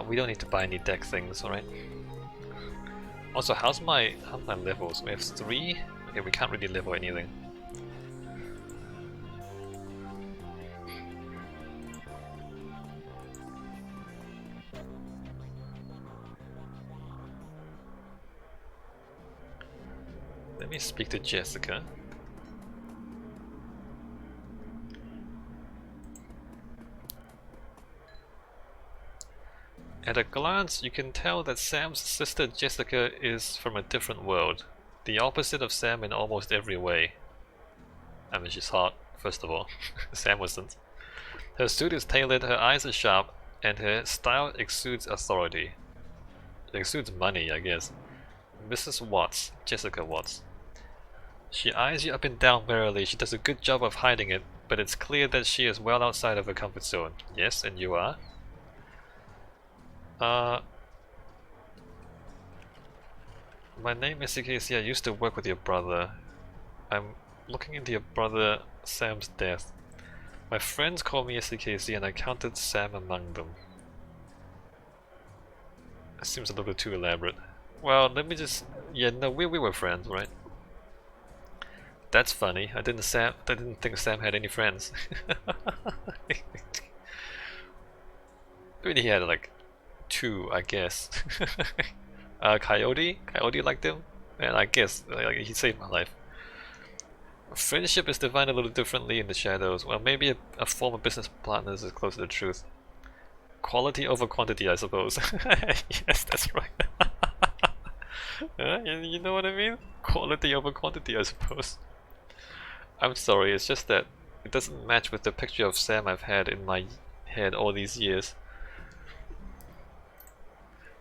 We don't need to buy any deck things, alright? Also, how's my levels? We have 3? Okay, we can't really level anything. Let me speak to Jessica. At a glance, you can tell that Sam's sister Jessica is from a different world. The opposite of Sam in almost every way. I mean, she's hot, first of all. Sam wasn't. Her suit is tailored, her eyes are sharp, and her style exudes authority. It exudes money, I guess. Mrs. Watts, Jessica Watts. She eyes you up and down warily. She does a good job of hiding it, but it's clear that she is well outside of her comfort zone. Yes, and you are? My name is CKC. I used to work with your brother. I'm looking into your brother Sam's death. My friends call me SCKC and I counted Sam among them. It seems a little too elaborate. Well, let me just... Yeah, no, we were friends, right? That's funny. I didn't think Sam had any friends. I mean, he had like 2, I guess. Coyote? Coyote liked him? And I guess like, he saved my life. Friendship is defined a little differently in the shadows. Well, maybe a former business partner is close to the truth. Quality over quantity, I suppose. Yes, that's right. You know what I mean? Quality over quantity, I suppose. I'm sorry, it's just that it doesn't match with the picture of Sam I've had in my head all these years.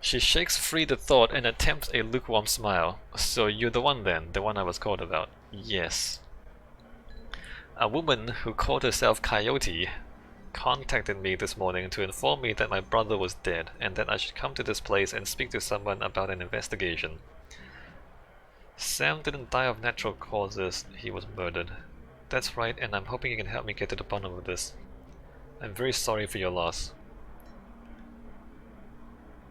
She shakes free the thought and attempts a lukewarm smile. So you're the one then, the one I was called about. Yes. A woman who called herself Coyote contacted me this morning to inform me that my brother was dead and that I should come to this place and speak to someone about an investigation. Sam didn't die of natural causes, he was murdered. That's right, and I'm hoping you can help me get to the bottom of this. I'm very sorry for your loss.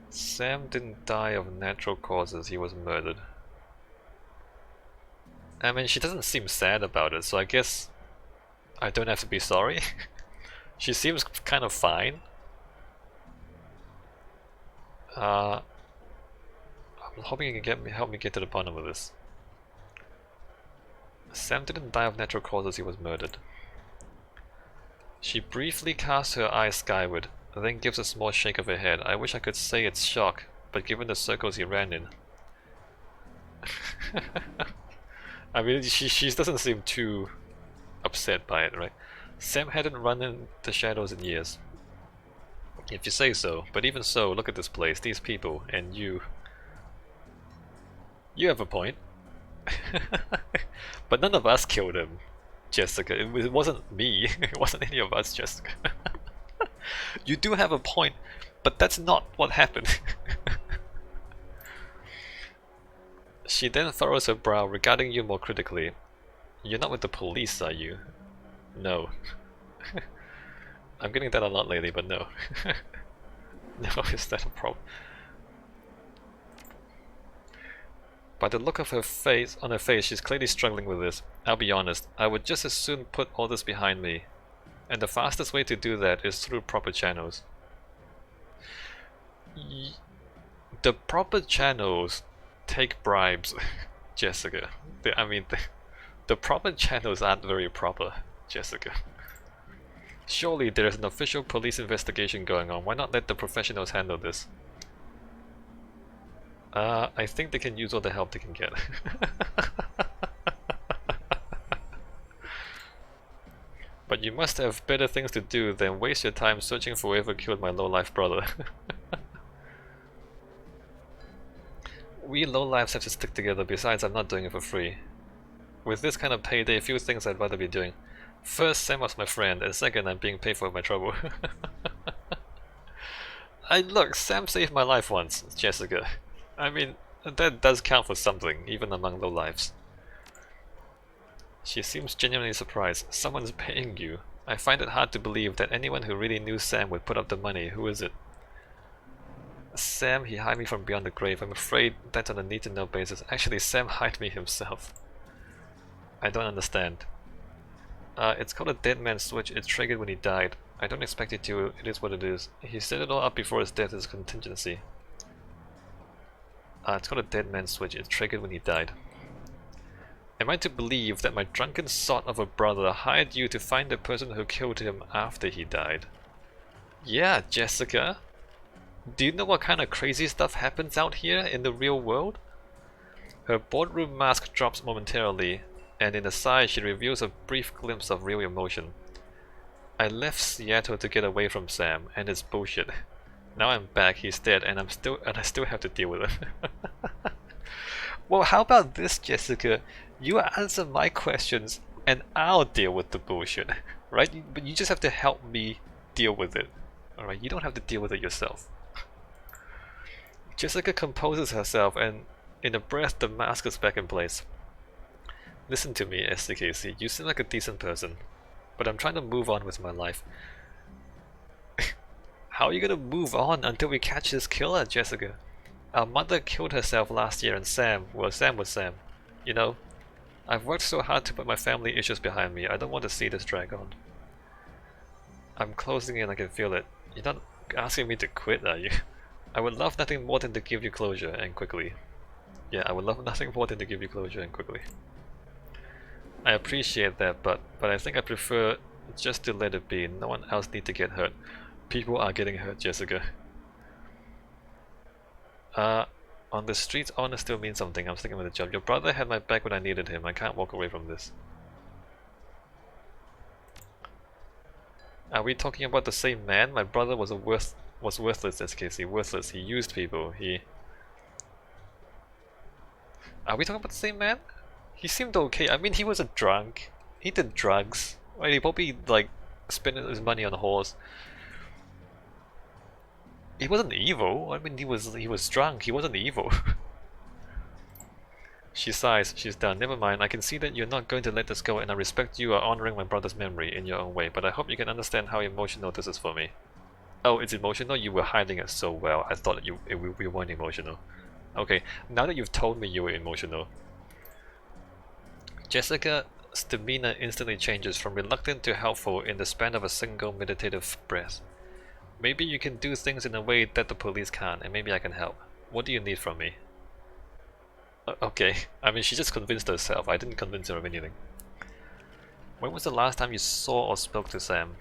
Sam didn't die of natural causes, he was murdered. I mean, she doesn't seem sad about it, so I guess I don't have to be sorry. She seems kind of fine. I'm hoping you can help me get to the bottom of this. Sam didn't die of natural causes, he was murdered. She briefly casts her eyes skyward, then gives a small shake of her head. I wish I could say it's shock, but given the circles he ran in... I mean, she doesn't seem too upset by it, right? Sam hadn't run in the shadows in years. If you say so, but even so, look at this place, these people, and you... You have a point. But none of us killed him, Jessica. It wasn't me. It wasn't any of us, Jessica. You do have a point, but that's not what happened. She then furrows her brow, regarding you more critically. You're not with the police, are you? No. I'm getting that a lot lately, but no. No, is that a problem? By the look of her face, she's clearly struggling with this. I'll be honest, I would just as soon put all this behind me. And the fastest way to do that is through proper channels. The proper channels take bribes, Jessica. The proper channels aren't very proper, Jessica. Surely there is an official police investigation going on. Why not let the professionals handle this? I think they can use all the help they can get. But you must have better things to do than waste your time searching for whoever killed my low-life brother. We low-lives have to stick together, besides I'm not doing it for free. With this kind of payday, few things I'd rather be doing. First, Sam was my friend, and second, I'm being paid for my trouble. Look, Sam saved my life once, Jessica. I mean, that does count for something, even among low-lives. She seems genuinely surprised. Someone's paying you. I find it hard to believe that anyone who really knew Sam would put up the money. Who is it? Sam, he hid me from beyond the grave. I'm afraid that's on a need-to-know basis. Actually, Sam hid me himself. I don't understand. It's called a dead man's switch. It triggered when he died. I don't expect it to. It is what it is. He set it all up before his death as a contingency. It's called a dead man's switch. It triggered when he died. Am I to believe that my drunken sot of a brother hired you to find the person who killed him after he died? Yeah, Jessica. Do you know what kind of crazy stuff happens out here in the real world? Her boardroom mask drops momentarily, and in a sigh she reveals a brief glimpse of real emotion. I left Seattle to get away from Sam, and it's bullshit. Now I'm back, he's dead, and I still have to deal with it. Well, how about this, Jessica? You answer my questions, and I'll deal with the bullshit, right? But you just have to help me deal with it, alright? You don't have to deal with it yourself. Jessica composes herself, and in a breath, the mask is back in place. Listen to me, SDKC. You seem like a decent person, but I'm trying to move on with my life. How are you gonna move on until we catch this killer, Jessica? Our mother killed herself last year, and Sam was Sam. You know, I've worked so hard to put my family issues behind me. I don't want to see this drag on. I'm closing in, I can feel it. You're not asking me to quit, are you? I would love nothing more than to give you closure, and quickly. Yeah, I would love nothing more than to give you closure, and quickly. I appreciate that, but I think I prefer just to let it be. No one else needs to get hurt. People are getting hurt, Jessica. On the streets, honor still means something. I'm sticking with the job. Your brother had my back when I needed him. I can't walk away from this. Are we talking about the same man? My brother was worthless, SKC. Worthless. He used people. Are we talking about the same man? He seemed okay. I mean, he was a drunk. He did drugs. Right? He probably like spent his money on a horse. He wasn't evil. I mean, he was drunk. He wasn't evil. She sighs. She's done. Never mind. I can see that you're not going to let this go, and I respect you are honoring my brother's memory in your own way. But I hope you can understand how emotional this is for me. Oh, it's emotional? You were hiding it so well. I thought we weren't emotional. Okay, now that you've told me you were emotional. Jessica's demeanor instantly changes from reluctant to helpful in the span of a single meditative breath. Maybe you can do things in a way that the police can't, and maybe I can help. What do you need from me? Okay, I mean, she just convinced herself. I didn't convince her of anything. When was the last time you saw or spoke to Sam?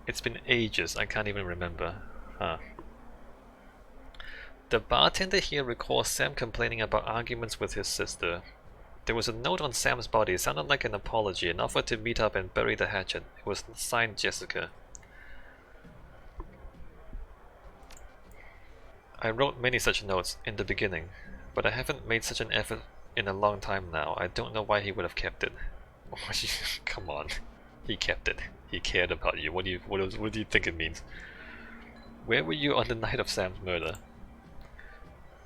It's been ages, I can't even remember. Huh. The bartender here recalls Sam complaining about arguments with his sister. There was a note on Sam's body, it sounded like an apology, an offer to meet up and bury the hatchet. It was signed Jessica. I wrote many such notes in the beginning, but I haven't made such an effort in a long time now. I don't know why he would have kept it. Come on. He kept it. He cared about you. What do you think it means? Where were you on the night of Sam's murder?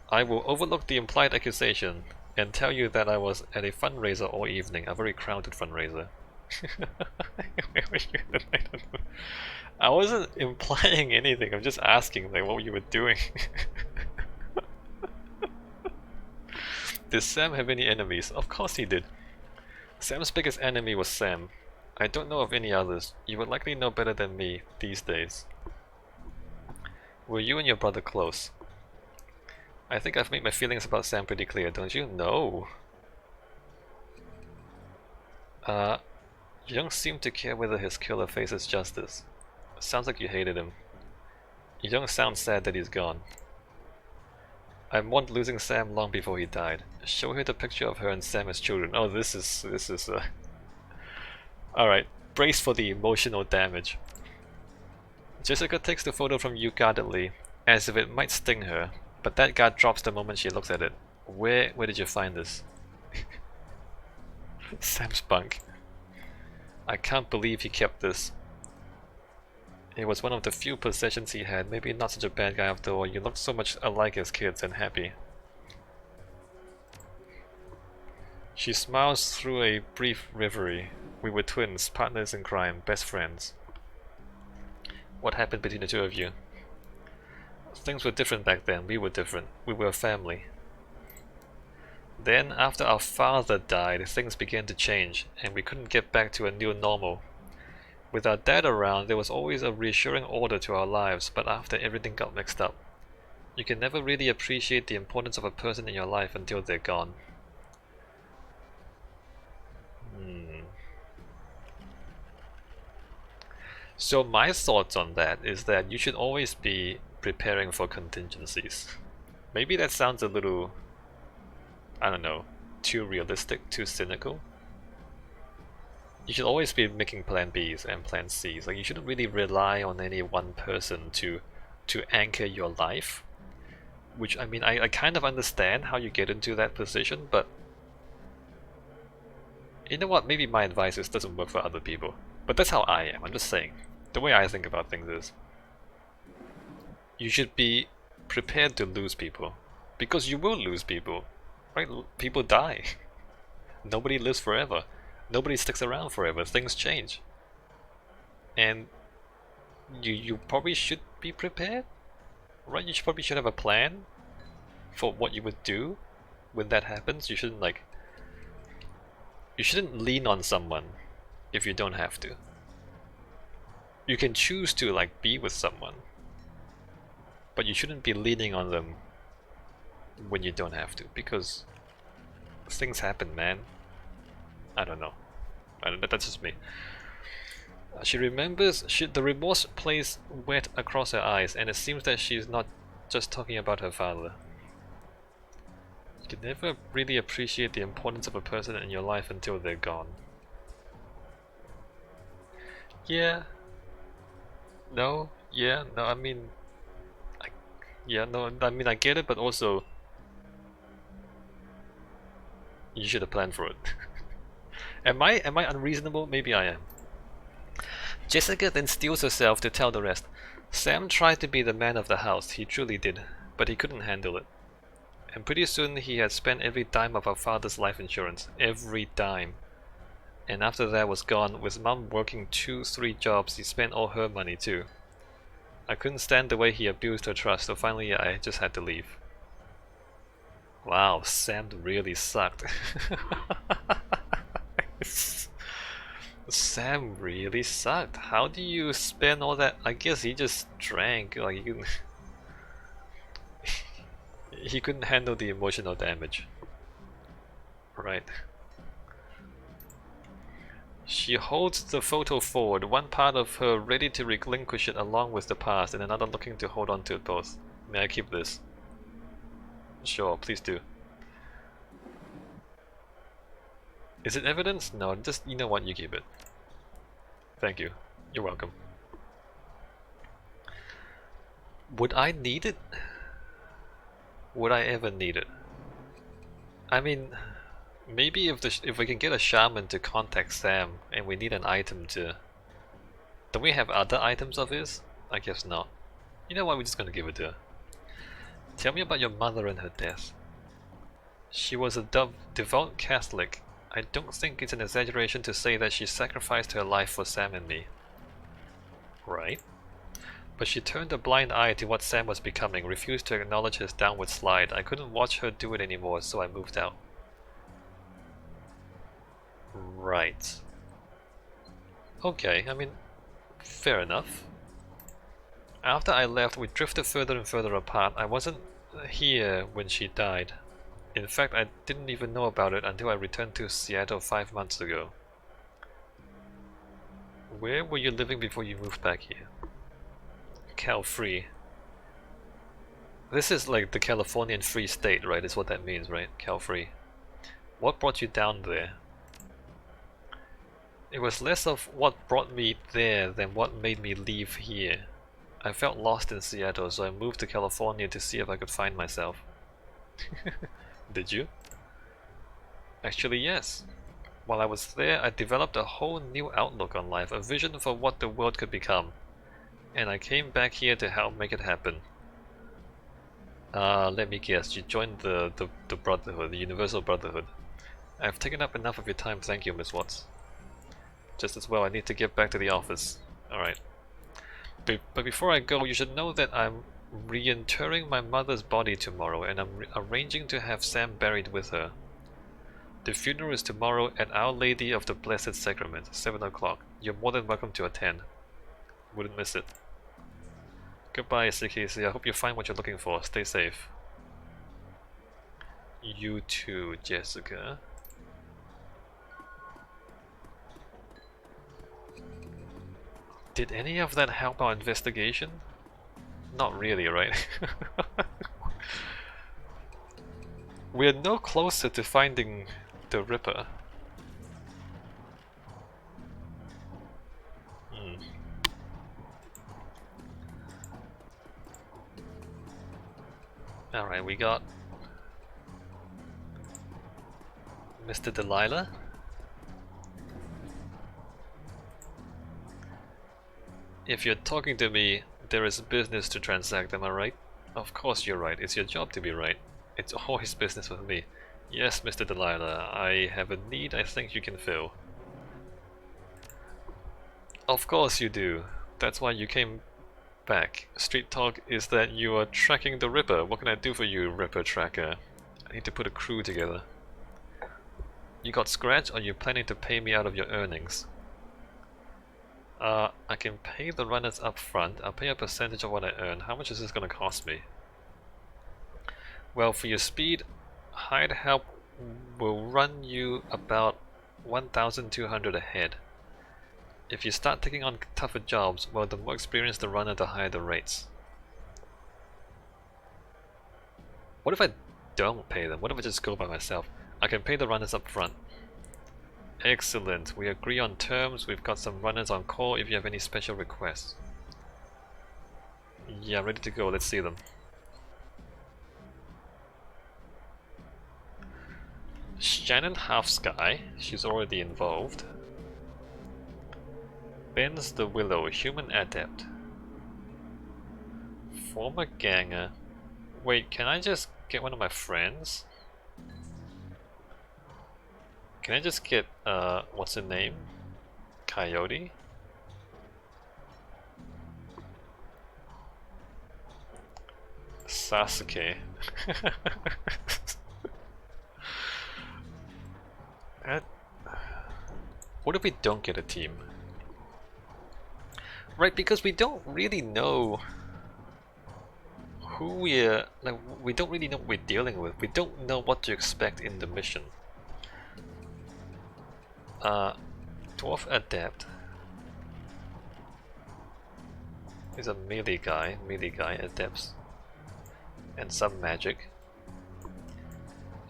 I will overlook the implied accusation and tell you that I was at a fundraiser all evening, a very crowded fundraiser. Where were you the night of the... I wasn't implying anything, I'm just asking like what you were doing. Did Sam have any enemies? Of course he did. Sam's biggest enemy was Sam. I don't know of any others. You would likely know better than me these days. Were you and your brother close? I think I've made my feelings about Sam pretty clear, don't you? No. You don't seem to care whether his killer faces justice. Sounds like you hated him. You don't sound sad that he's gone. I mourned losing Sam long before he died. Show her the picture of her and Sam as children. Oh, this is Alright, brace for the emotional damage. Jessica takes the photo from you guardedly, as if it might sting her, but that guard drops the moment she looks at it. Where did you find this? Sam's bunk. I can't believe he kept this. It was one of the few possessions he had. Maybe not such a bad guy after all. You looked so much alike as kids and happy. She smiles through a brief reverie. We were twins, partners in crime, best friends. What happened between the two of you? Things were different back then, we were different, we were a family. Then, after our father died, things began to change, and we couldn't get back to a new normal. With our dad around, there was always a reassuring order to our lives, but after everything got mixed up, you can never really appreciate the importance of a person in your life until they're gone. So my thoughts on that is that you should always be preparing for contingencies. Maybe that sounds a little, I don't know, too realistic, too cynical. You should always be making plan Bs and plan Cs. Like, you shouldn't really rely on any one person to anchor your life. Which, I mean, I kind of understand how you get into that position, but you know what, maybe my advice is doesn't work for other people. But that's how I am, I'm just saying. The way I think about things is, you should be prepared to lose people. Because you will lose people, right? People die. Nobody lives forever. Nobody sticks around forever. Things change. And you probably should be prepared, right? You probably should have a plan for what you would do when that happens. You shouldn't lean on someone if you don't have to. You can choose to like be with someone, but you shouldn't be leaning on them when you don't have to, because things happen, man. I don't know. That's just me. She remembers the remorse plays wet across her eyes, and it seems that she's not just talking about her father. You can never really appreciate the importance of a person in your life until they're gone. Yeah. No. Yeah. No. I mean. Yeah. No. I mean, I get it, but also, you should have planned for it. Am I unreasonable? Maybe I am. Jessica then steels herself to tell the rest. Sam tried to be the man of the house, he truly did, but he couldn't handle it. And pretty soon he had spent every dime of our father's life insurance. Every dime. And after that was gone, with Mum working 2-3 jobs, he spent all her money too. I couldn't stand the way he abused her trust, so finally I just had to leave. Wow, Sam really sucked. Sam really sucked. How do you spend all that? I guess he just drank. Like, he couldn't he couldn't handle the emotional damage. Right. She holds the photo forward, one part of her ready to relinquish it along with the past, and another looking to hold on to it both. May I keep this? Sure, please do. Is it evidence? No, just, you know what, you keep it. Thank you. You're welcome. Would I need it? Would I ever need it? I mean, maybe if we can get a shaman to contact Sam and we need an item to... Don't we have other items of his? I guess not. You know what, we're just gonna give it to her. Tell me about your mother and her death. She was a devout Catholic. I don't think it's an exaggeration to say that she sacrificed her life for Sam and me. Right. But she turned a blind eye to what Sam was becoming, refused to acknowledge his downward slide. I couldn't watch her do it anymore, so I moved out. Right. Okay, I mean, fair enough. After I left, we drifted further and further apart. I wasn't here when she died. In fact, I didn't even know about it until I returned to Seattle 5 months ago. Where were you living before you moved back here? Cal Free. This is like the Californian Free State, right? Is what that means, right? Cal Free. What brought you down there? It was less of what brought me there than what made me leave here. I felt lost in Seattle, so I moved to California to see if I could find myself. Did you? Actually, yes. While I was there, I developed a whole new outlook on life, a vision for what the world could become. And I came back here to help make it happen. Let me guess, you joined the Brotherhood, the Universal Brotherhood. I've taken up enough of your time, thank you, Miss Watts. Just as well, I need to get back to the office. Alright. But before I go, you should know that I'm Reinterring my mother's body tomorrow, and I'm arranging to have Sam buried with her. The funeral is tomorrow at Our Lady of the Blessed Sacrament, 7 o'clock. You're more than welcome to attend. Wouldn't miss it. Goodbye, CKC. I hope you find what you're looking for. Stay safe. You too, Jessica. Did any of that help our investigation? Not really, right? We're no closer to finding the Ripper. Alright, we got Mr. Delilah. If you're talking to me, there is business to transact, am I right? Of course you're right, it's your job to be right. It's always business with me. Yes, Mr. Delilah, I have a need I think you can fill. Of course you do. That's why you came back. Street talk is that you are tracking the Ripper. What can I do for you, Ripper Tracker? I need to put a crew together. You got scratch, or are you planning to pay me out of your earnings? I can pay the runners up front. I'll pay a percentage of what I earn. How much is this gonna cost me? Well, for your speed, hired help will run you about 1,200 a head. If you start taking on tougher jobs, well, the more experienced the runner, the higher the rates. What if I don't pay them? What if I just go by myself? I can pay the runners up front. Excellent. We agree on terms. We've got some runners on call if you have any special requests. Yeah, ready to go. Let's see them. Shannon Halfsky. She's already involved. Ben's the Willow, human adept. Former ganger. Wait, can I just get one of my friends? Can I just get, what's her name? Coyote? Sasuke. What if we don't get a team? Right, because we don't really know who we're... like, we don't really know what we're dealing with. We don't know what to expect in the mission. Dwarf Adept is a melee guy adepts, and some magic.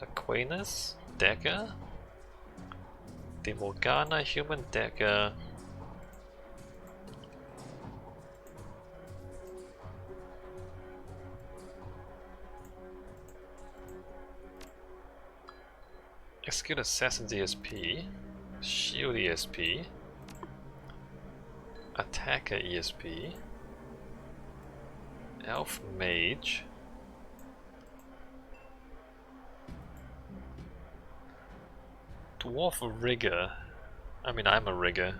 Aquinas, Decker, De Morgana, human Decker. Execute Assassin ESP, Shield ESP, Attacker ESP, Elf Mage, Dwarf Rigger. I mean, I'm a rigger.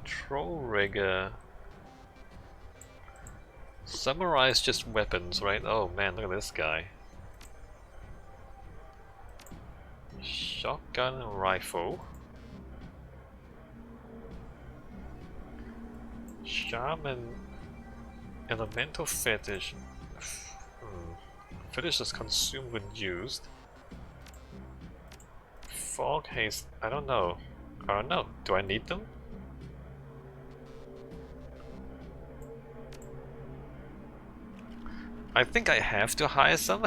Troll Rigger. Summarize just weapons, right? Oh man, look at this guy. Shotgun rifle. Shaman. Elemental fetish. Fetish is consumed when used. Fog haste. I don't know. I don't know. Do I need them? I think I have to hire some.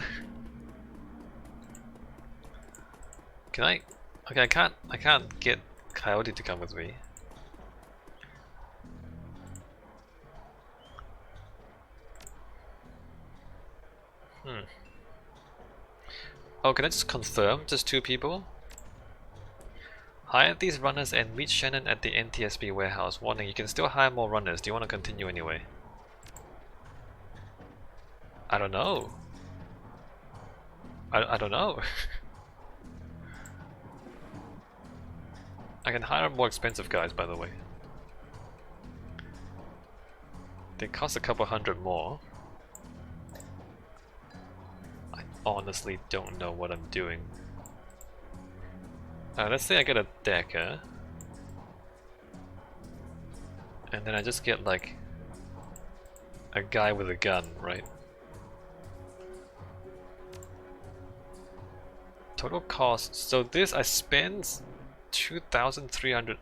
Can I? Okay, I can't get Coyote to come with me. Oh, can I just confirm? Just 2 people? Hire these runners and meet Shannon at the NTSB warehouse. Warning, you can still hire more runners. Do you want to continue anyway? I don't know. I don't know. I can hire more expensive guys, by the way. They cost a couple hundred more. I honestly don't know what I'm doing. Let's say I get a decker. And then I just get like a guy with a gun, right? Total cost. So this I spent 2,300